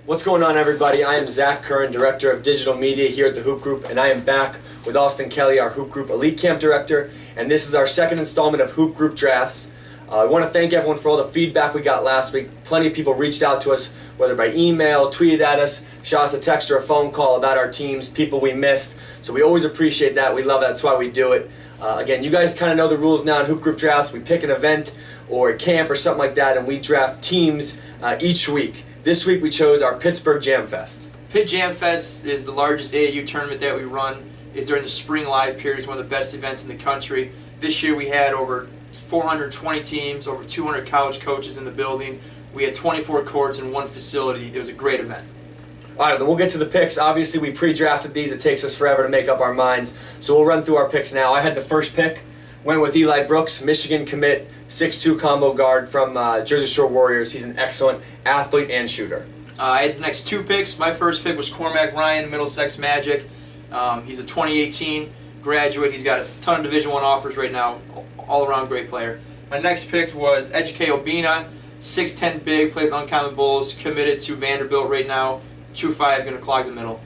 What's going on, everybody? I am Zach Curran, Director of Digital Media here at the Hoop Group, and I am back with Austin Kelly, our Hoop Group Elite Camp Director, and this is our second installment of Hoop Group Drafts. I want to thank everyone for all the feedback we got last week. Plenty of people reached out to us, whether by email, tweeted at us, shot us a text or a phone call about our teams, people we missed. So we always appreciate that. We love that. That's why we do it. Again, you guys kind of know the rules now in Hoop Group Drafts. We pick an event or a camp or something like that, and we draft teams each week. This week we chose our Pittsburgh Jam Fest. Pitt Jam Fest is the largest AAU tournament that we run. It's during the spring live period. It's one of the best events in the country. This year we had over 420 teams, over 200 college coaches in the building. We had 24 courts in one facility. It was a great event. All right, then we'll get to the picks. Obviously, we pre-drafted these. It takes us forever to make up our minds. So we'll run through our picks now. I had the first pick. Went with Eli Brooks, Michigan commit, 6'2" combo guard from Jersey Shore Warriors. He's an excellent athlete and shooter. I had the next two picks. My first pick was Cormac Ryan, Middlesex Magic. He's a 2018 graduate. He's got a ton of Division I offers right now. All-around great player. My next pick was Ejike Obina, 6'10" big, played with Uncommon Bulls, committed to Vanderbilt right now, 2'5", going to clog the middle.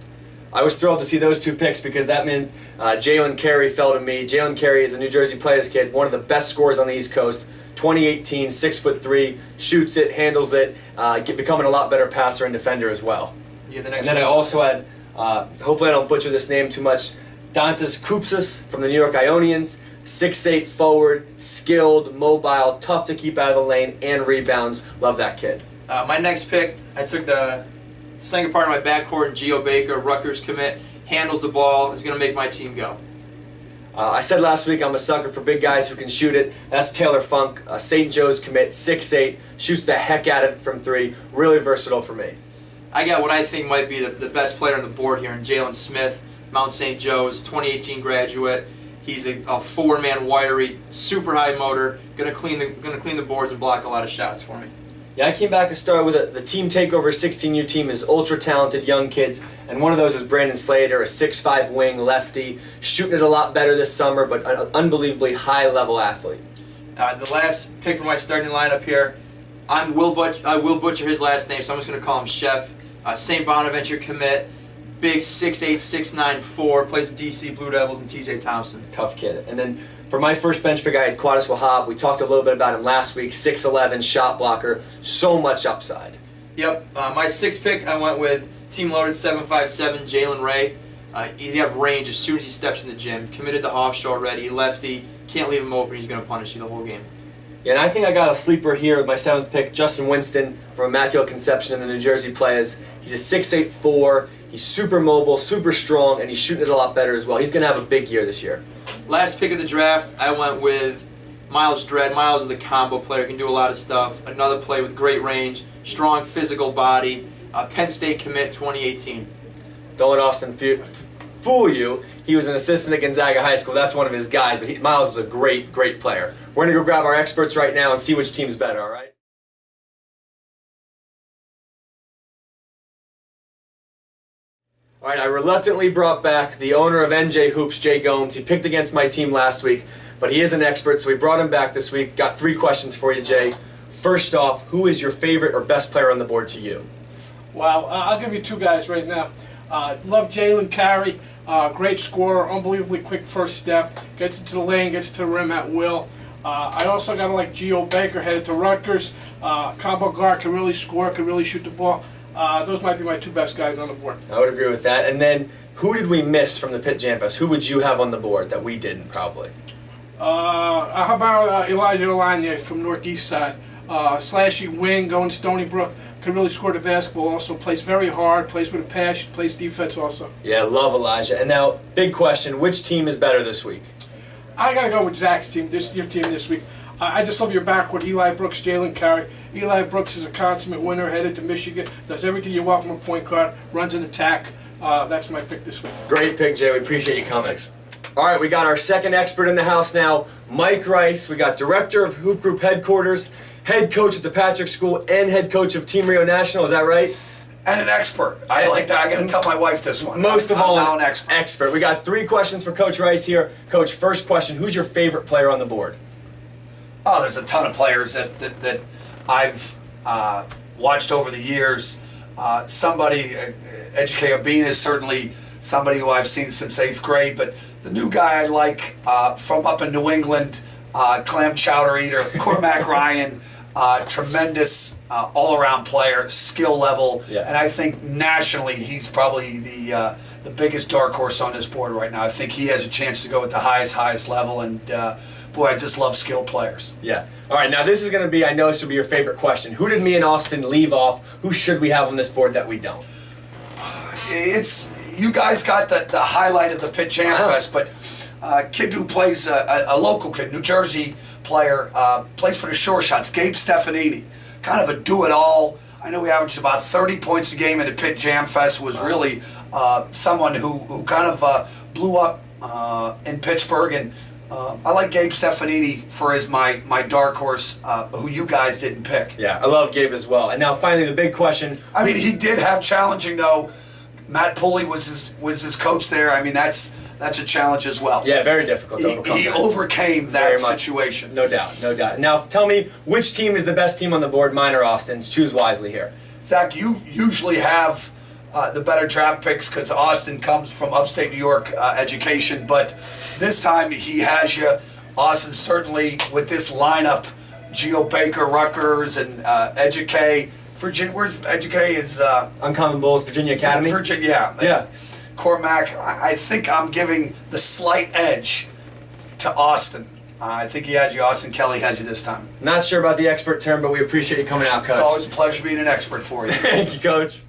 I was thrilled to see those two picks because that meant Jalen Carey fell to me. Jalen Carey is a New Jersey Players kid, one of the best scorers on the East Coast. 2018, 6'3", shoots it, handles it, becoming a lot better passer and defender as well. Yeah, the next and then I also had, hopefully I don't butcher this name too much, Dantas Koupsis from the New York Ionians. 6'8" forward, skilled, mobile, tough to keep out of the lane, and rebounds. Love that kid. My next pick, I took the second part of my backcourt, and Geo Baker, Rutgers commit, handles the ball, is going to make my team go. I said last week I'm a sucker for big guys who can shoot it. That's Taylor Funk, St. Joe's commit, 6'8", shoots the heck out of it from three. Really versatile for me. I got what I think might be the best player on the board here in Jalen Smith, Mount St. Joe's, 2018 graduate. He's a four-man wiry, super high motor, gonna clean the boards and block a lot of shots for me. Yeah, I came back and started with the Team Takeover 16U team is ultra-talented young kids, and one of those is Brandon Slater, a 6'5" wing lefty, shooting it a lot better this summer, but an unbelievably high-level athlete. The last pick for my starting lineup here, I will butcher his last name, so I'm just going to call him Chef. St. Bonaventure commit, big 6'8", 6'9", 4, plays with DC Blue Devils and TJ Thompson. Tough kid. And then for my first bench pick, I had Quadis Wahab. We talked a little bit about him last week, 6'11", shot blocker, so much upside. Yep, my sixth pick, I went with team loaded 7'5", Jalen Ray. He's got range as soon as he steps in the gym. Committed to Hofstra already, lefty, can't leave him open, he's going to punish you the whole game. Yeah, and I think I got a sleeper here with my seventh pick, Justin Winston from Immaculate Conception in the New Jersey Players. He's a 6'8", 4. He's super mobile, super strong, and he's shooting it a lot better as well. He's going to have a big year this year. Last pick of the draft, I went with Miles Dredd. Miles is the combo player, can do a lot of stuff. Another player with great range, strong physical body. Penn State commit 2018. Don't let Austin fool you. He was an assistant at Gonzaga High School. That's one of his guys, but Miles is a great, great player. We're going to go grab our experts right now and see which team's better, all right? All right, I reluctantly brought back the owner of NJ Hoops, Jay Gomes. He picked against my team last week, but he is an expert, so we brought him back this week. Got 3 questions for you, Jay. First off, who is your favorite or best player on the board to you? Wow, I'll give you 2 guys right now. Love Jalen Carey, great scorer, unbelievably quick first step, gets into the lane, gets to the rim at will. I also got to like Geo Baker, headed to Rutgers. Combo guard, can really score, can really shoot the ball. Those might be my 2 best guys on the board. I would agree with that. And then, who did we miss from the Pitt Jam Fest? Who would you have on the board that we didn't, probably? How about Elijah Olanye from Northeast Side? Slashy wing, going Stony Brook, can really score the basketball, also plays very hard, plays with a passion, plays defense also. Yeah, love Elijah. And now, big question, which team is better this week? I got to go with Zach's team, your team this week. I just love your backcourt, Eli Brooks, Jalen Carey. Eli Brooks is a consummate winner, headed to Michigan, does everything you want from a point guard, runs an attack. That's my pick this week. Great pick, Jay. We appreciate your comments. All right, we got our second expert in the house now, Mike Rice. We got director of Hoop Group headquarters, head coach at the Patrick School, and head coach of Team Rio National. Is that right? And an expert. I like that. I got to tell my wife this one. Most of all, I'm now an expert. We got 3 questions for Coach Rice here. Coach, first question, who's your favorite player on the board? Oh, there's a ton of players that I've watched over the years. Educate Obina is certainly somebody who I've seen since 8th grade, but the new guy I like from up in New England, clam chowder eater, Cormac Ryan, tremendous all-around player, skill level, and I think nationally he's probably the biggest dark horse on this board right now. I think he has a chance to go at the highest level, and boy, I just love skilled players. Yeah. All right, now this is going to be, I know this will be your favorite question. Who did me and Austin leave off? Who should we have on this board that we don't? You guys got the highlight of the Pitt Jam Fest, but kid who plays, a local kid, New Jersey player, plays for the Shore Shots, Gabe Stefanini. Kind of a do-it-all. I know he averaged about 30 points a game at the Pitt Jam Fest, was really someone who kind of blew up in Pittsburgh, and I like Gabe Stefanini for my dark horse, who you guys didn't pick. Yeah, I love Gabe as well. And now finally the big question. I mean, he did have challenging though. Matt Pulley was his coach there. I mean, that's a challenge as well. Yeah, very difficult to overcome. He overcame that situation. No doubt. Now tell me, which team is the best team on the board, mine or Austin's? Choose wisely here. Zach, you usually have the better draft picks because Austin comes from upstate New York education, but this time he has you. Austin certainly with this lineup, Geo Baker, Rutgers, and Educate. Virginia, where's Educate is? Uncommon Bulls, Virginia Academy. Virginia, yeah. Cormac, I think I'm giving the slight edge to Austin. I think he has you. Austin Kelly has you this time. Not sure about the expert term, but we appreciate you coming out, Coach. It's always a pleasure being an expert for you. Thank you, Coach.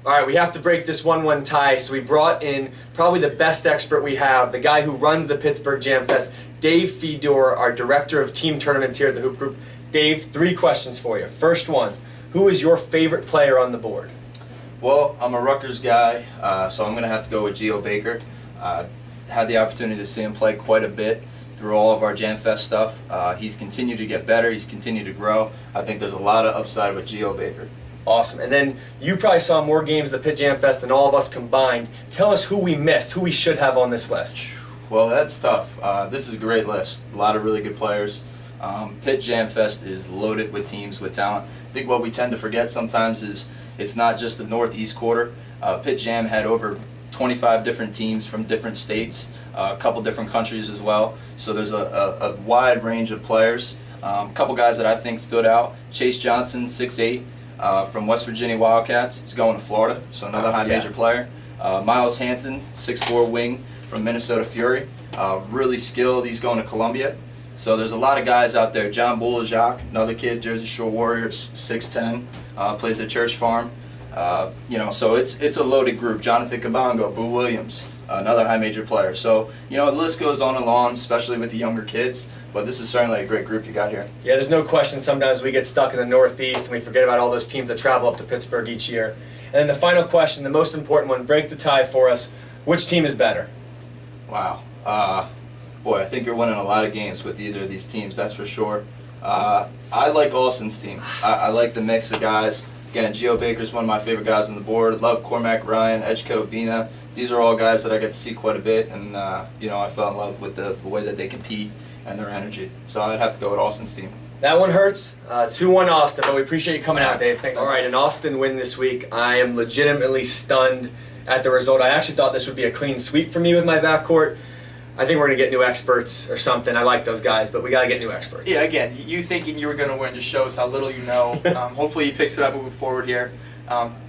All right, we have to break this 1-1 tie, so we brought in probably the best expert we have, the guy who runs the Pittsburgh Jam Fest, Dave Fedor, our director of team tournaments here at the Hoop Group. Dave, 3 questions for you. First one, who is your favorite player on the board? Well, I'm a Rutgers guy, so I'm going to have to go with Geo Baker. Had the opportunity to see him play quite a bit through all of our Jam Fest stuff. He's continued to get better. He's continued to grow. I think there's a lot of upside with Geo Baker. Awesome. And then you probably saw more games at the Pitt Jam Fest than all of us combined. Tell us who we missed, who we should have on this list. Well, that's tough. This is a great list. A lot of really good players. Pitt Jam Fest is loaded with teams with talent. I think what we tend to forget sometimes is it's not just the Northeast quarter. Pitt Jam had over 25 different teams from different states, a couple different countries as well. So there's a wide range of players. A couple guys that I think stood out. Chase Johnson, 6'8", from West Virginia Wildcats. He's going to Florida, so another high major player. Miles Hansen, 6'4" wing from Minnesota Fury. Really skilled. He's going to Columbia. So there's a lot of guys out there. John Boulajac, another kid, Jersey Shore Warriors, 6'10", plays at Church Farm. So it's a loaded group. Jonathan Kabongo, Boo Williams, another high major player. So, the list goes on and on, especially with the younger kids. But this is certainly a great group you got here. Yeah, there's no question sometimes we get stuck in the Northeast and we forget about all those teams that travel up to Pittsburgh each year. And then the final question, the most important one, break the tie for us. Which team is better? Wow. Boy, I think you're winning a lot of games with either of these teams, that's for sure. I like Austin's team. I like the mix of guys. Again, Geo Baker's one of my favorite guys on the board. Love Cormac Ryan, Edgeko Obina. These are all guys that I get to see quite a bit, and I fell in love with the way that they compete and their energy. So I'd have to go with Austin's team. That one hurts. 2-1 Austin, but we appreciate you coming out, Dave. Thanks. All right, an Austin win this week. I am legitimately stunned at the result. I actually thought this would be a clean sweep for me with my backcourt. I think we're going to get new experts or something. I like those guys, but we got to get new experts. Yeah, again, you thinking you were going to win just shows how little you know. Hopefully he picks it up moving forward here.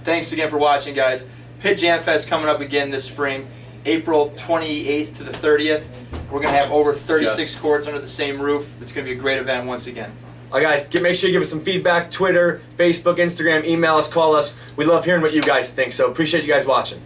Thanks again for watching, guys. Pitt Jam Fest coming up again this spring, April 28th to the 30th. We're going to have over 36 courts under the same roof. It's going to be a great event once again. All right, guys, make sure you give us some feedback. Twitter, Facebook, Instagram, email us, call us. We love hearing what you guys think, so appreciate you guys watching.